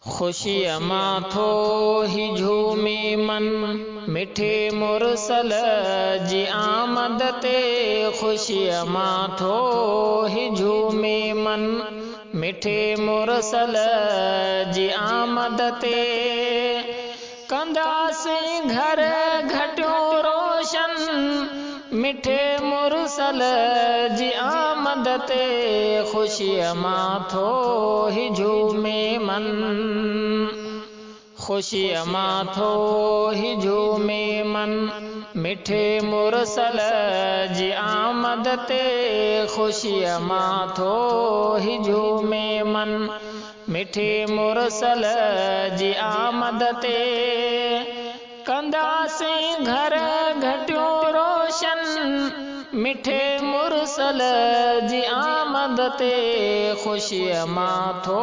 खुशीअ मां थो ही झूमे मन, मिठे मुरसल जी आमद ते। खुशीअ मां थो ही झूमे मन, मिठे मुरसल जी आमद ते। कंदासीं घर घटियूं रोशन, मिठे मुरसल जी आमद ते। खुशीअ मां थो ही झूमे मन, खुशीअ मां थो ही झूमे मन, मिठे मुरसल जी आमद ते। खुशीअ मां थो ही झूमे मन, मिठे मुरसल जी आमद ते। कंदासीं घर घटियूं रोशन, मिठे मुरसल जी आमद ते। खुशीअ मां थो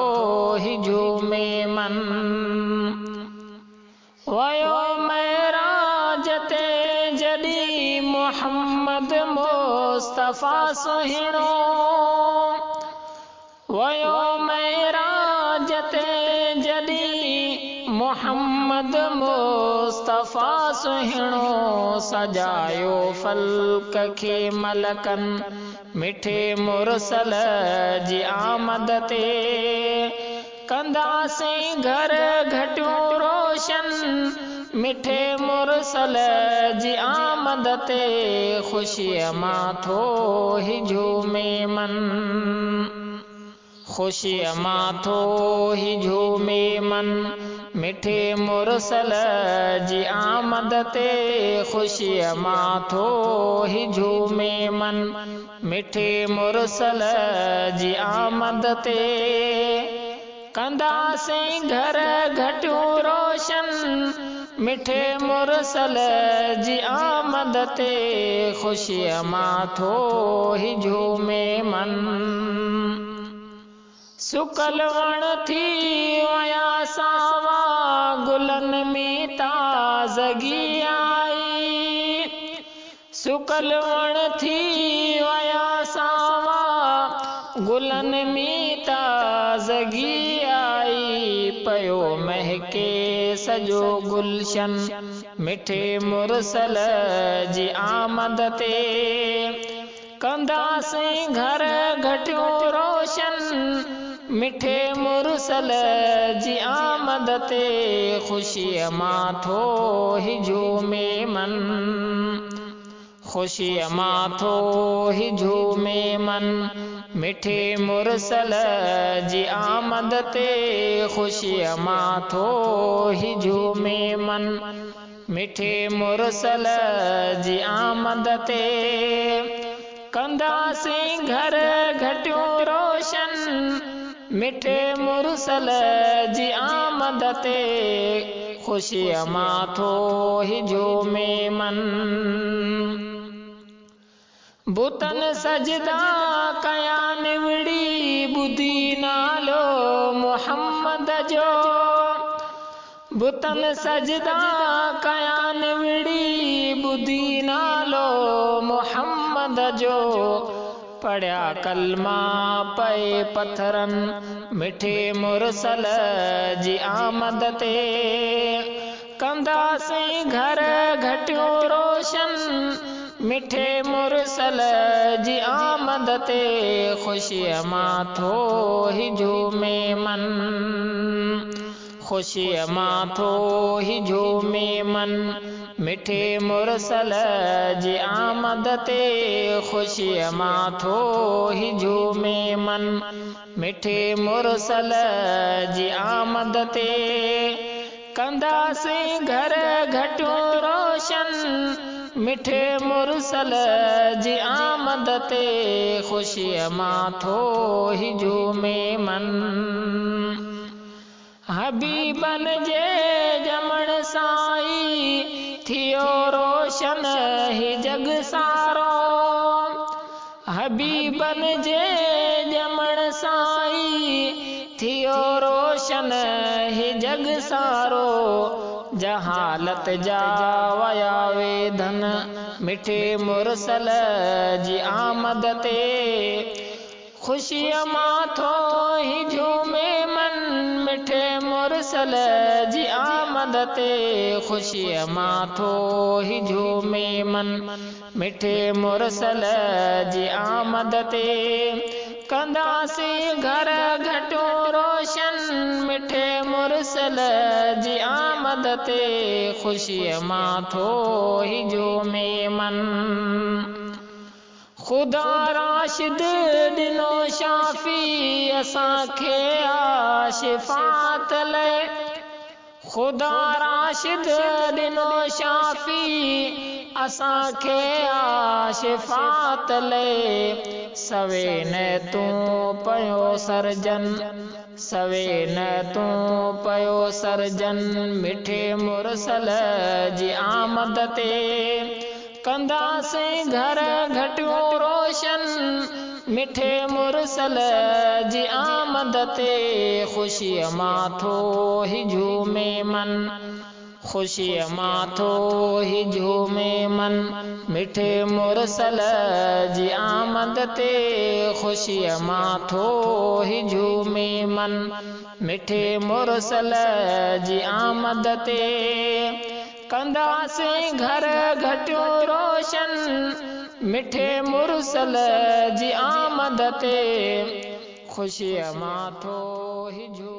ही झूमे मन, वयो महराज ते जॾहिं मोहम्मद मुस्तफ़ा सुहिणो। वयो महराज ते जॾहिं मोहम्मद मुस्तफ़ा सुहिणो। सजायो फल्क खे मलकन, मिठे मुरसल जी आमद ते। कंदासीं घर घटियूं रोशन, मिठे मुरसल जी आमद ते। खुशीअ मां थो ही झूमे मन, खुशीअ मां थो ही झूमे मन, मिठे मुरसल जी आमद ते। खुशीअ मां थो ही झूमे मन, मिठे मुरसल जी आमद ते। कंदासीं घर घटियूं रोशन, मिठे मुरसल जी आमद ते। खुशीअ मां थो ही झूमे मन, सुकल वण थी वया सावा, गुलन में ताज़गी आई। सुकल वण थी वया सावा, गुलन में ताज़गी आई। पयो महके सजो गुलशन, मिठे मुरसल जी आमद ते। कंदासीं घर घटियूं रोशन, मिठे मुरसल जी आमद ते। खुशीअ मां थो ही झूमे मन, खुशीअ मां थो ही झूमे मन, मिठे मुरसल जी आमद ते। खुशीअ मां थो ही झूमे मन, मिठे मुरसल जी आमद ते। कंदासीं घर घटियूं रोशन, मिठे मुरसल जी आमद ते। खुशीअ मां थो ही झूमे मन, बुतन सजदा कया निवड़ी, ॿुधी नालो मोहम्मद जो। बुतन सजदा कया निवड़ी, ॿुधी नालो मोहम्मद जो। पढ़िया कलमा पए पत्थरन, मिठे मुरसल जी आमद ते। कंदासीं घर घटियूं रोशन, मिठे मुरसल जी आमद ते। खुशीअ मां थो ही झूमे मन, खुशीअ मां थो ही झूमे मन, मिठे मुरसल जी आमद ते। खुशीअ मां थो ही झूमे मन, मिठे मुरसल जी आमद ते। कंदासीं घर घटियूं रोशन, मिठे मुरसल जी आमद ते। खुशीअ मां थो ही झूमे मन, हबीबन जे ॼमण साई थियो रोशन ही जग सारो। हबीबन जे ॼमण साई थियो रोशन ही जग सारो। जहालत जा वया वेधन, मिठे मुरसल जी आमद ते। खुशीअ मां थो ही झूमे मन, मिठे मुरसल जी आमद ते ख़ुशीअ माथो ही झूमे मन मिठे मुरसल जी आमद ते कंदासीं घर घटो रोशन मिठे मुरसल जी आमद ते ख़ुशीअ माथो ही झूमे मन खुदा राशिद दिनो शाफी असांखे आशिफ़ात ले खुदा राशिद दिनो शाफी असांखे आशिफ़ात ले सवे न तूं पयो सरजन सवे न तूं पयो सरजन मिठे मुरसल जी आमद ते कंदासीं घर घटियो रोशन मिठे मुरसल जी आमद ते ख़ुशीअ माथो ही झूमे मन ख़ुशीअ माथो ही झूमे मन मिठे मुरसल जी आमद ते ख़ुशीअ माथो ही झूमे मन मिठे मुरसल जी आमद ते कंदासीं घर घटियो रोशन मिठे मुरसल जी आमद ते ख़ुशीअ माथो ही झूमे